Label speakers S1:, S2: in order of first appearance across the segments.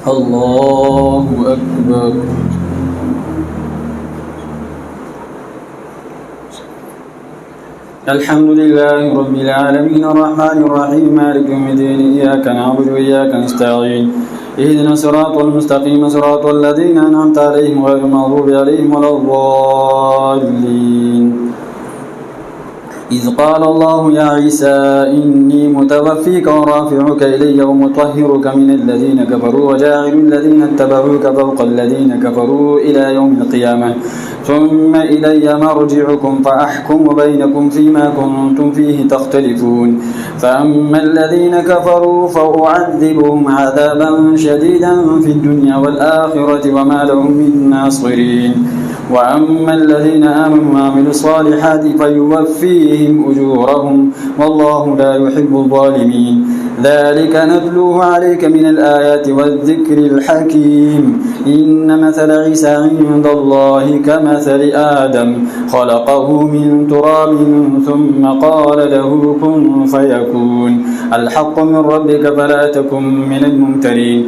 S1: الله أكبر. الحمد لله رب العالمين الرحمن الرحيم مالك يوم الدين إياك نعبد وإياك نستعين اهدنا الصراط المستقيم صراط الذين أنعمت عليهم غير المغضوب عليهم ولا الضالين. إذ قال الله يا عيسى إني متوفيك ورافعك إلي ومطهرك من الذين كفروا وجاعل الذين اتبعوك فوق الذين كفروا إلى يوم القيامة ثم إلي مرجعكم فأحكم بينكم فيما كنتم فيه تختلفون. فأما الذين كفروا فأعذبهم عذابا شديدا في الدنيا والآخرة وما لهم من ناصرين. وأما الذين آمنوا وعملوا الصالحات فيوفيهم أجورهم والله لا يحب الظالمين. ذلك نتلوه عليك من الآيات والذكر الحكيم. إن مثل عيسى عند الله كمثل آدم خلقه من تراب ثم قال له كن فيكون. الحق من ربك فلا تكن من الممترين.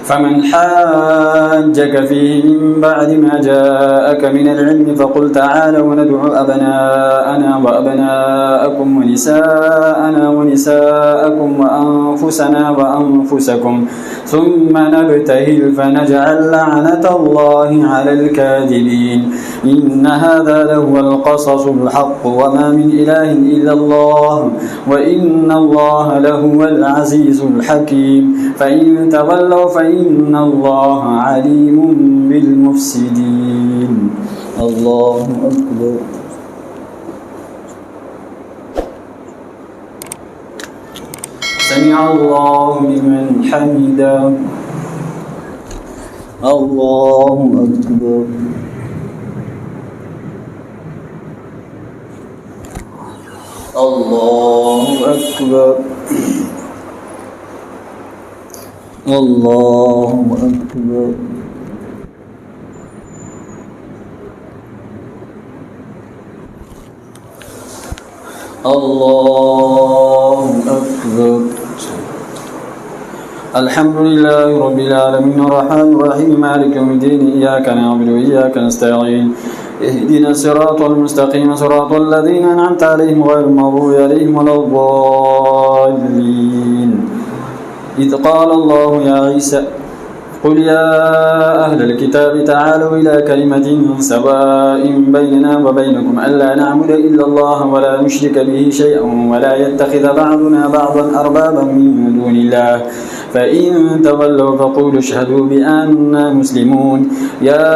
S1: فمن حاجك فيه من بعد ما جاءك من العلم فقل تعالوا ندعو أبناءنا وأبناءكم ونساءنا ونساءكم وأنفسنا وأنفسكم ثم نبتهل فنجعل لعنة الله على الكاذبين. إن هذا لهو القصص الحق وما من إله إلا الله وإن الله لهو العزيز الحكيم. فإن تولوا فإن الله عليم بالمفسدين. الله أكبر. سمع الله لمن حمده. الله أكبر. الله أكبر. الله أكبر. الله أكبر. الحمد لله رب العالمين الرحمن الرحيم مالك يوم الدين إياك نعبد وإياك نستعين اهدنا الصراط المستقيم صراط الذين أنعمت عليهم غير المغضوب عليهم ولا الضالين. إذ قال الله يا عيسى قل يا أهل الكتاب تعالوا إلى كلمة سواء بيننا وبينكم ألا نعبد إلا الله ولا نشرك به شيئا ولا يتخذ بعضنا بعضا أربابا من دون الله فإن تولوا فقولوا اشهدوا بأننا مسلمون. يا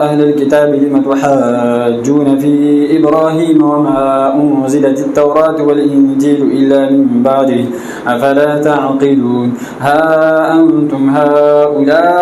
S1: أهل الكتاب لم تحاجون في إبراهيم وما أنزلت التوراة والإنجيل إلا من بعده أفلا تعقلون. ها أنتم هؤلاء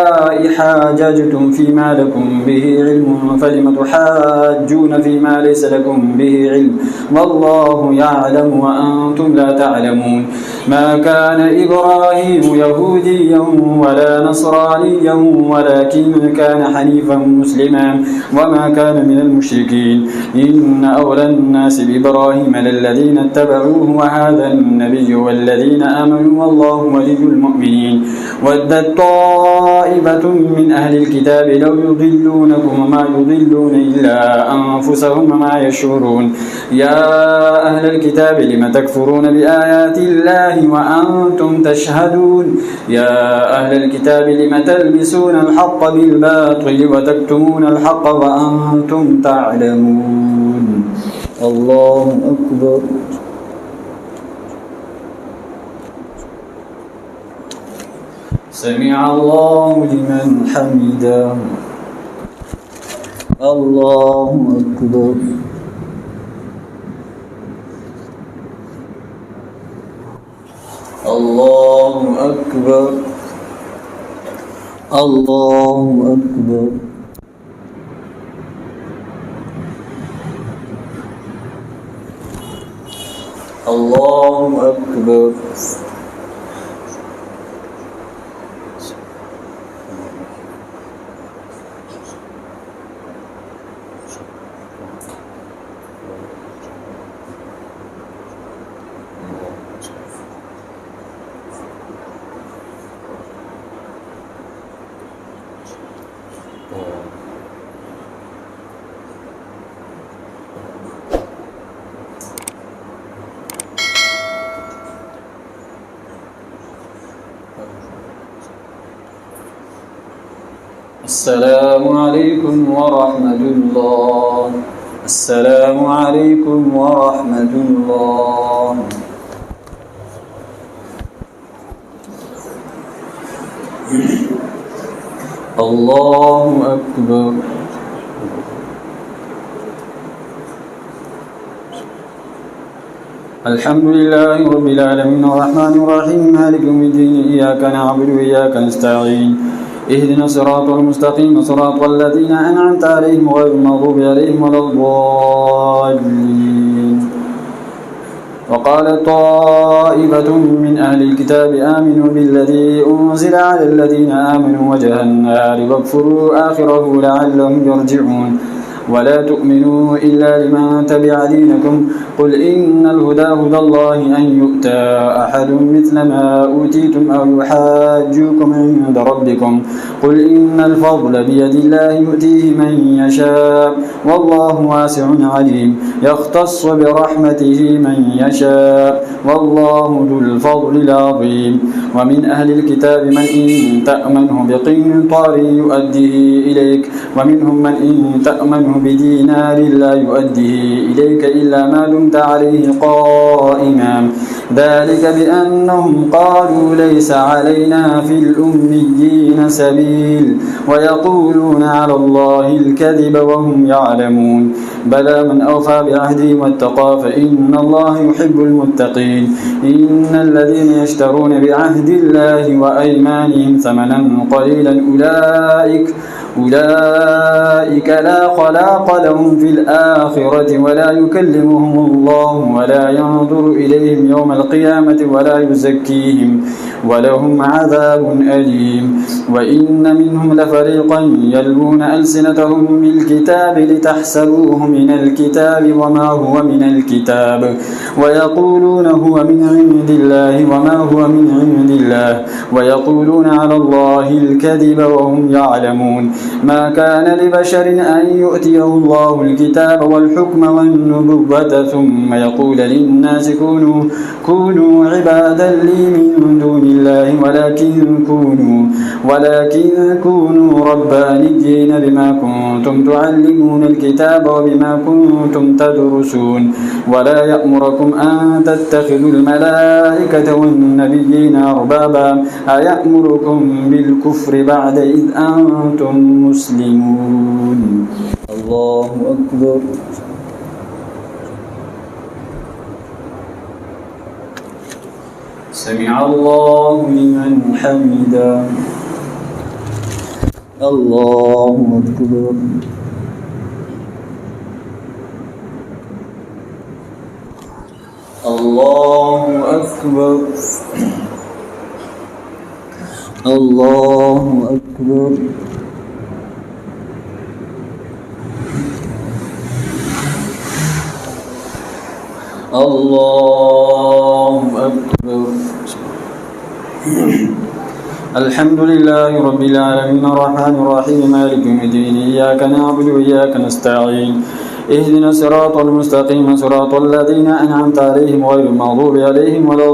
S1: حاججتم فيما لكم به علم فلم تحاجون فيما ليس لكم به علم والله يعلم وأنتم لا تعلمون. ما كان إبراهيم يهوديا ولا نصرانيا ولكن كان حنيفا مسلما وما كان من المشركين. إن أولى الناس بإبراهيم للذين اتبعوه وهذا النبي والذين آمنوا والله ولي المؤمنين. ودت طائفة من أهل الكتاب لو يضلونكم وما يضلون إلا أنفسهم وما يشعرون. يا أهل الكتاب لم تكفرون بآيات الله وأنتم تشهدون. يا أهل الكتاب لم تلبسون الحق بالباطل وتكتمون الحق وأنتم تعلمون. الله أكبر. سمع الله لمن حمده. الله أكبر. الله أكبر. الله أكبر. الله أكبر. السلام عليكم ورحمة الله. السلام عليكم ورحمة الله. الله أكبر. الحمد لله رب العالمين الرحمن الرحيم مالك يوم الدين إياك نعبد وإياك نستعين اهدنا الصراط المستقيم صراط الذين أنعمت عليهم غير المغضوب عليهم ولا الضالين. وقال طائفة من أهل الكتاب آمنوا بالذي أنزل على الذين آمنوا وجه النهار واكفروا آخره لعلهم يرجعون ولا تؤمنوا إلا لمن تبع دينكم قل إن الهدى هدى الله أن يؤتى أحد مثل ما أوتيتم أو يحاجوكم عند ربكم قل إن الفضل بيد الله يؤتيه من يشاء والله واسع عليم يختص برحمته من يشاء والله ذو الفضل العظيم. ومن أهل الكتاب من إن تأمنه بقنطار يؤديه إليك ومنهم من إن تأمنه بدينار لا يؤديه إليك إلا ما دمت عليه قائما ذلك بأنهم قالوا ليس علينا في الأميين سبيل ويقولون على الله الكذب وهم يعلمون بلى من أوفى بعهده واتقى فإن الله يحب المتقين. إن الذين يشترون بعهد الله وأيمانهم ثمنا قليلا أولئك لا خلاق لهم في الآخرة ولا يكلمهم الله ولا ينظر إليهم يوم القيامة ولا يزكيهم ولهم عذاب أليم. وإن منهم لفريقا يلوون ألسنتهم بالكتاب لتحسبوه من الكتاب وما هو من الكتاب ويقولون هو من عند الله وما هو من عند الله ويقولون على الله الكذب وهم يعلمون. ما كان لبشر أن يؤتيه الله الكتاب والحكم والنبوة ثم يقول للناس كونوا عبادا لي من دون الله ولكن كونوا ربانيين بما كنتم تعلمون الكتاب وبما كنتم تدرسون ولا يأمركم أن تتخذوا الملائكة والنبيين أربابا أيأمركم بالكفر بعد إذ أنتم مسلمون. الله أكبر. سمع الله لمن حمده. الله أكبر. الله أكبر. الله أكبر. الله أكبر. الحمد لله رب العالمين الرحمن الرحيم مالك يوم الدين إياك نعبد وإياك نستعين اهدنا الصراط المستقيم صراط الذين أنعمت عليهم غير المغضوب عليهم ولا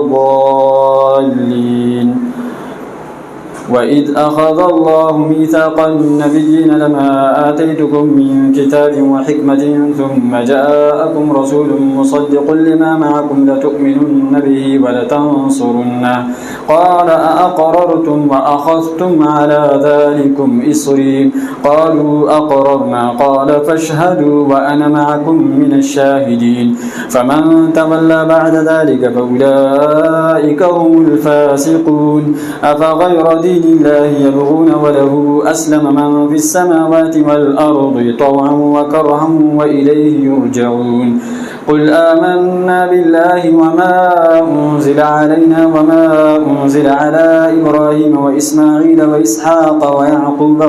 S1: الضالين. وإذ أخذ الله ميثاق النبيين لما آتيتكم من كتاب وحكمة ثم جاءكم رسول مصدق لما معكم لتؤمنن به ولتنصرنه قال أأقررتم وأخذتم على ذلكم إصري قالوا أقررنا قال فاشهدوا وأنا معكم من الشاهدين. فمن تولى بعد ذلك فأولئك هم الفاسقون. أفغير دين الله يبغون وله أسلم من في السماوات والأرض طوعا وكرها وإليه يرجعون. قل آمنا بالله وما أنزل علينا وما أنزل على إبراهيم وإسماعيل وإسحاق ويعقوب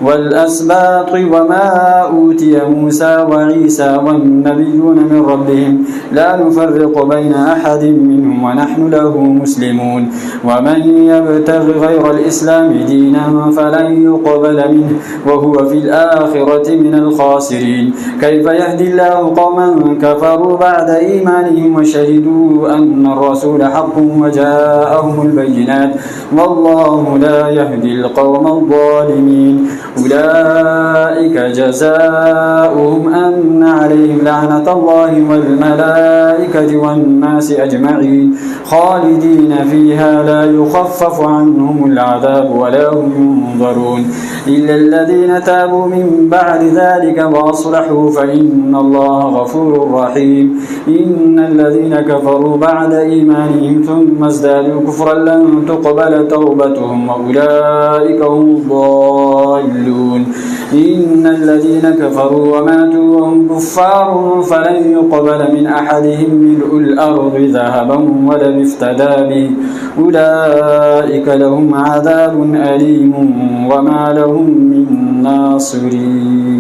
S1: والأسباط وما أوتي موسى وعيسى والنبيون من ربهم لا نفرق بين أحد منهم ونحن له مسلمون. ومن يبتغ غير الإسلام دينا فلن يقبل منه وهو في الآخرة من الخاسرين. كيف يهدي الله الله قوما كفروا بعد إيمانهم وشهدوا أن الرسول حق وجاءهم البينات والله لا يهدي القوم الظالمين. أولئك جزاؤهم أن عليهم لعنة الله والملائكة والناس أجمعين خالدين فيها لا يخفف عنهم العذاب ولا هم ينظرون إلا الذين تابوا من بعد ذلك وأصلحوا فإن الله غفور رحيم. إن الذين كفروا بعد إيمانهم ثم ازدادوا كفرا لن تقبل توبتهم وأولئك هم الضالون. إن الذين كفروا وماتوا وهم كفار فلن يقبل من أحدهم ملء الأرض ذهبا ولن افتدى به أولئك لهم عذاب أليم وما لهم من ناصرين.